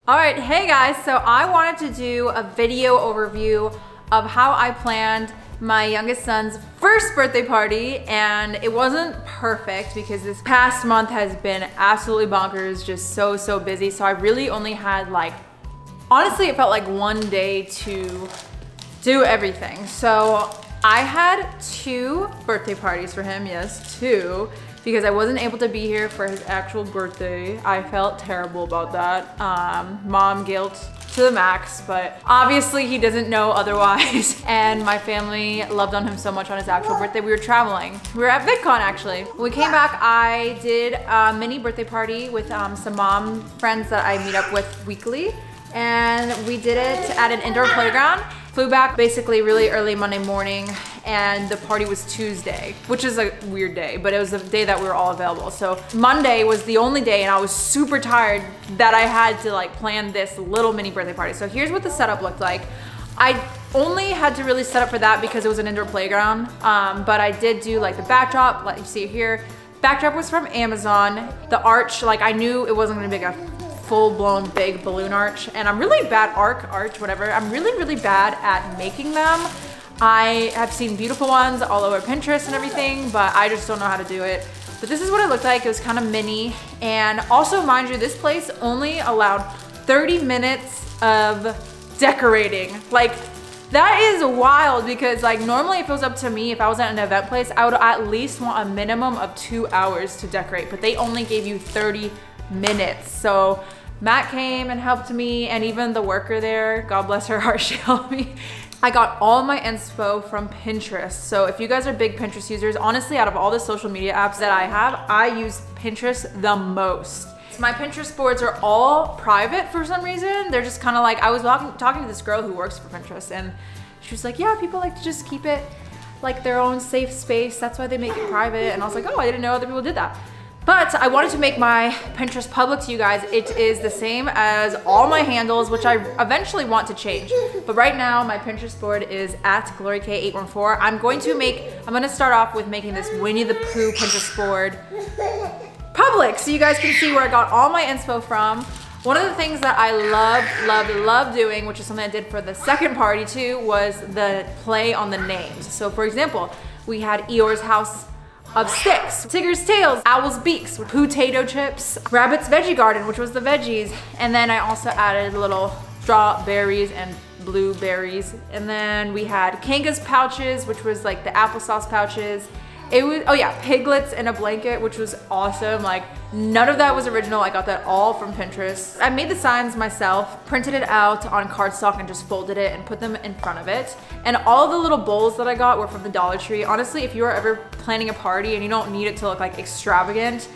All right, hey guys, so I wanted to do a video overview of how I planned my youngest son's first birthday party, and it wasn't perfect because this past month has been absolutely bonkers, just so busy. So I really only had honestly, it felt like one day to do everything. So I had 2 birthday parties for him, yes, 2. Because I wasn't able to be here for his actual birthday. I felt terrible about that. Mom guilt to the max, but obviously he doesn't know otherwise. And my family loved on him so much on his actual birthday. We were traveling. We were at VidCon actually. When we came back, I did a mini birthday party with some mom friends that I meet up with weekly. And we did it at an indoor playground. Flew back basically really early Monday morning, and the party was Tuesday, which is a weird day, but it was the day that we were all available. So Monday was the only day, and I was super tired that I had to plan this little mini birthday party. So here's what the setup looked like. I only had to really set up for that because it was an indoor playground, but I did do the backdrop, like you see it here. Backdrop was from Amazon. The arch, I knew it wasn't gonna be a full-blown big balloon arch, and I'm really bad arch, whatever. I'm really bad at making them. I have seen beautiful ones all over Pinterest and everything, but I just don't know how to do it. But this is what it looked like. It was kind of mini, and also mind you, this place only allowed 30 minutes of decorating. That is wild because normally if it was up to me, if I was at an event place, I would at least want a minimum of 2 hours to decorate, but they only gave you 30 minutes. So Matt came and helped me, and even the worker there, God bless her heart, she helped me. I got all my inspo from Pinterest. So if you guys are big Pinterest users, honestly, out of all the social media apps that I have, I use Pinterest the most. My Pinterest boards are all private for some reason. They're just kind of I was talking to this girl who works for Pinterest, and she was like, yeah, people like to just keep it their own safe space. That's why they make it private. And I was like, oh, I didn't know other people did that. But I wanted to make my Pinterest public to you guys. It is the same as all my handles, which I eventually want to change. But right now, my Pinterest board is at GloryK814. I'm going to start off with making this Winnie the Pooh Pinterest board public, so you guys can see where I got all my inspo from. One of the things that I love doing, which is something I did for the second party too, was the play on the names. So for example, we had Eeyore's House of Sticks, Tigger's Tails, Owl's Beaks, Potato Chips, Rabbit's Veggie Garden, which was the veggies, and then I also added little strawberries and blueberries, and then we had Kanga's pouches, which was the applesauce pouches. It was, oh yeah, piglets in a blanket, which was awesome. None of that was original. I got that all from Pinterest. I made the signs myself, printed it out on cardstock and just folded it and put them in front of it. And all the little bowls that I got were from the Dollar Tree. Honestly, if you are ever planning a party and you don't need it to look extravagant,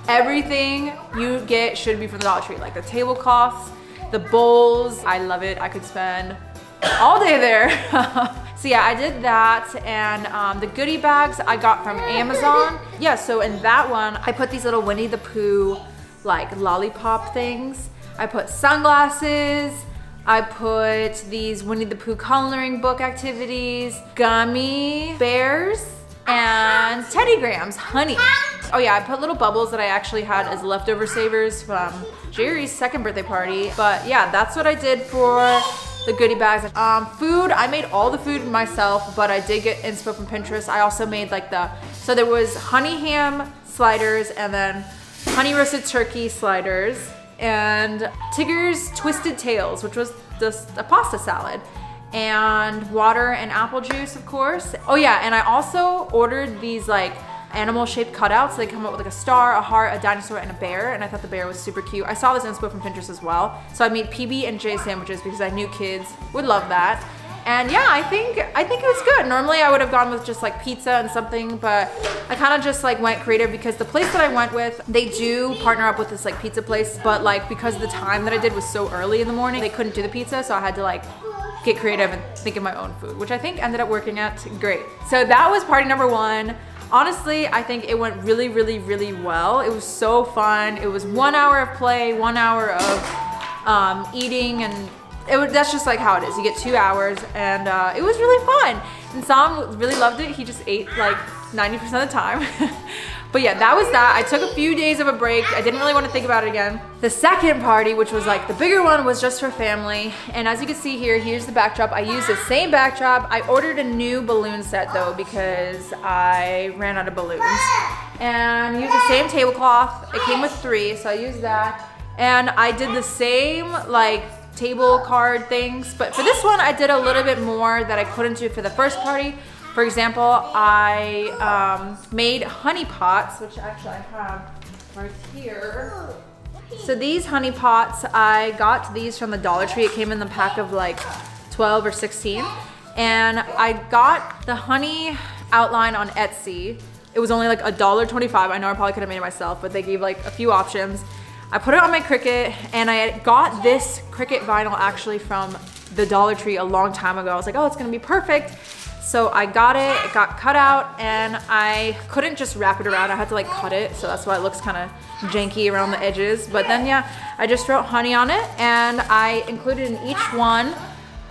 everything you get should be from the Dollar Tree. The tablecloths, the bowls. I love it. I could spend all day there. So yeah, I did that, and the goodie bags I got from Amazon. Yeah, so in that one, I put these little Winnie the Pooh lollipop things. I put sunglasses. I put these Winnie the Pooh coloring book activities, gummy bears, and Teddy Grahams, honey. Oh yeah, I put little bubbles that I actually had as leftover savers from Jerry's second birthday party. But yeah, that's what I did for the goodie bags. Food, I made all the food myself, but I did get inspo from Pinterest. I also made so there was honey ham sliders, and then honey roasted turkey sliders, and Tigger's Twisted Tails, which was just a pasta salad, and water and apple juice, of course. Oh yeah, and I also ordered these animal shaped cutouts. They come up with a star, a heart, a dinosaur, and a bear, and I thought the bear was super cute. I saw this inspo from Pinterest as well. So I made PB&J sandwiches because I knew kids would love that. And yeah, I think it was good. Normally I would have gone with just pizza and something, but I kind of just went creative because the place that I went with, they do partner up with this pizza place, but because the time that I did was so early in the morning, they couldn't do the pizza, so I had to get creative and think of my own food, which I think ended up working out great. So that was party number 1. Honestly, I think it went really well. It was so fun. It was 1 hour of play, 1 hour of eating, and that's just how it is. You get 2 hours, and it was really fun. And Sam really loved it. He just ate 90% of the time. But yeah, that was that. I took a few days of a break. I didn't really want to think about it again. The second party, which was like the bigger one, was just for family. And as you can see here, here's the backdrop. I used the same backdrop. I ordered a new balloon set though because I ran out of balloons. And used the same tablecloth. It came with 3, so I used that. And I did the same like table card things. But for this one, I did a little bit more that I couldn't do for the first party. For example, I made honey pots, which actually I have right here. So these honey pots, I got these from the Dollar Tree. It came in the pack of like 12 or 16. And I got the honey outline on Etsy. It was only like $1.25. I know I probably could have made it myself, but they gave like a few options. I put it on my Cricut, and I got this Cricut vinyl actually from the Dollar Tree a long time ago. I was like, oh, it's gonna be perfect. So I got it got cut out, and I couldn't just wrap it around. I had to like cut it, so that's why it looks kind of janky around the edges. But then yeah, I just wrote honey on it, and I included in each one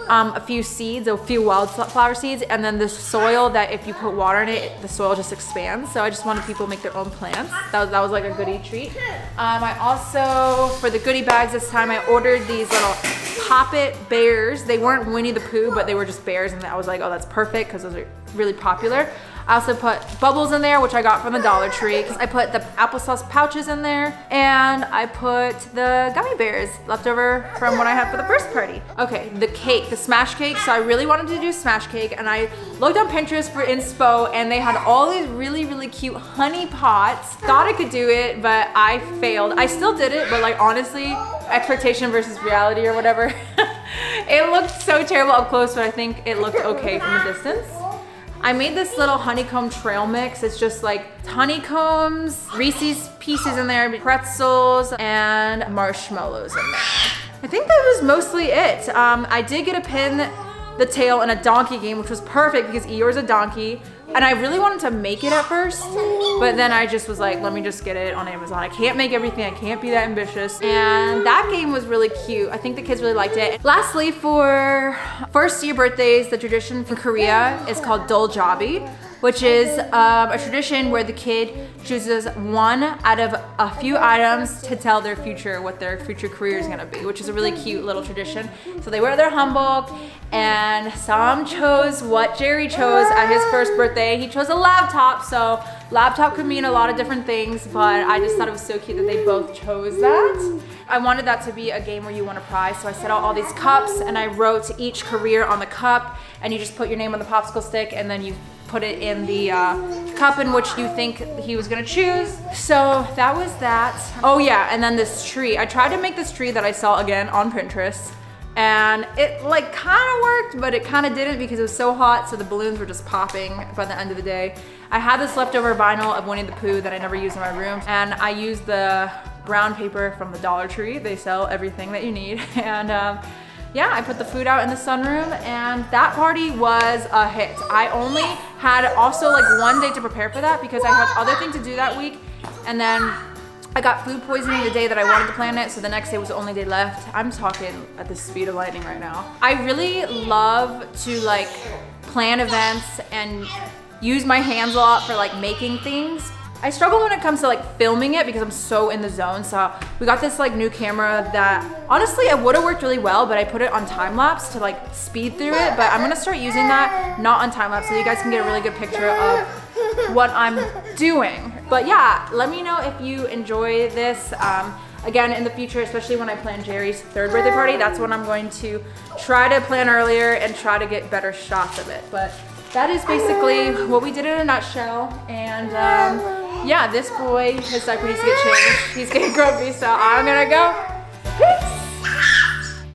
a few seeds, a few wildflower seeds, and then the soil that if you put water in it, the soil just expands. So I just wanted people to make their own plants. That was like a goodie treat. I also, for the goodie bags this time, I ordered these little Pop-It bears. They weren't Winnie the Pooh, but they were just bears, and I was like, oh, that's perfect because those are really popular. I also put bubbles in there, which I got from the Dollar Tree. I put the applesauce pouches in there, and I put the gummy bears left over from what I had for the first party. Okay, the cake, the smash cake. So I really wanted to do smash cake, and I looked on Pinterest for inspo, and they had all these really, really cute honey pots. Thought I could do it, but I failed. I still did it, but like honestly, expectation versus reality or whatever. It looked so terrible up close, but I think it looked okay from a distance. I made this little honeycomb trail mix. It's just like honeycombs, Reese's pieces in there, pretzels, and marshmallows in there. I think that was mostly it. I did get to pin the tail in a donkey game, which was perfect because Eeyore's a donkey. And I really wanted to make it at first, but then I just was like, let me just get it on Amazon. I can't make everything, I can't be that ambitious. And that game was really cute. I think the kids really liked it. Lastly, for first year birthdays, the tradition from Korea is called doljabi, which is a tradition where the kid chooses one out of a few items to tell their future, what their future career is gonna be, which is a really cute little tradition. So they wear their hanbok, and some chose what Jerry chose at his first birthday. He chose a laptop, so laptop could mean a lot of different things, but I just thought it was so cute that they both chose that. I wanted that to be a game where you won a prize, so I set out all these cups, and I wrote each career on the cup, and you just put your name on the popsicle stick, and then you put it in the cup in which you think he was gonna choose. So that was that. Oh yeah, and then this tree. I tried to make this tree that I saw again on Pinterest, and it like kind of worked, but it kind of didn't because it was so hot, so the balloons were just popping by the end of the day. I had this leftover vinyl of Winnie the Pooh that I never used in my room, and I used the brown paper from the Dollar Tree. They sell everything that you need. And yeah, I put the food out in the sunroom, and that party was a hit. I only had also like one day to prepare for that because I had other things to do that week, and then I got food poisoning the day that I wanted to plan it, so the next day was the only day left. I'm talking at the speed of lightning right now. I really love to like plan events and use my hands a lot for like making things. I struggle when it comes to like filming it because I'm so in the zone. So we got this like new camera that honestly it would have worked really well, but I put it on time lapse to like speed through it. But I'm gonna start using that not on time lapse so you guys can get a really good picture of what I'm doing. But yeah, let me know if you enjoy this. Again, in the future, especially when I plan Jerry's third birthday party, that's when I'm going to try to plan earlier and try to get better shots of it. But that is basically what we did in a nutshell. And yeah, this boy, his diaper needs to get changed. He's getting grumpy, so I'm gonna go.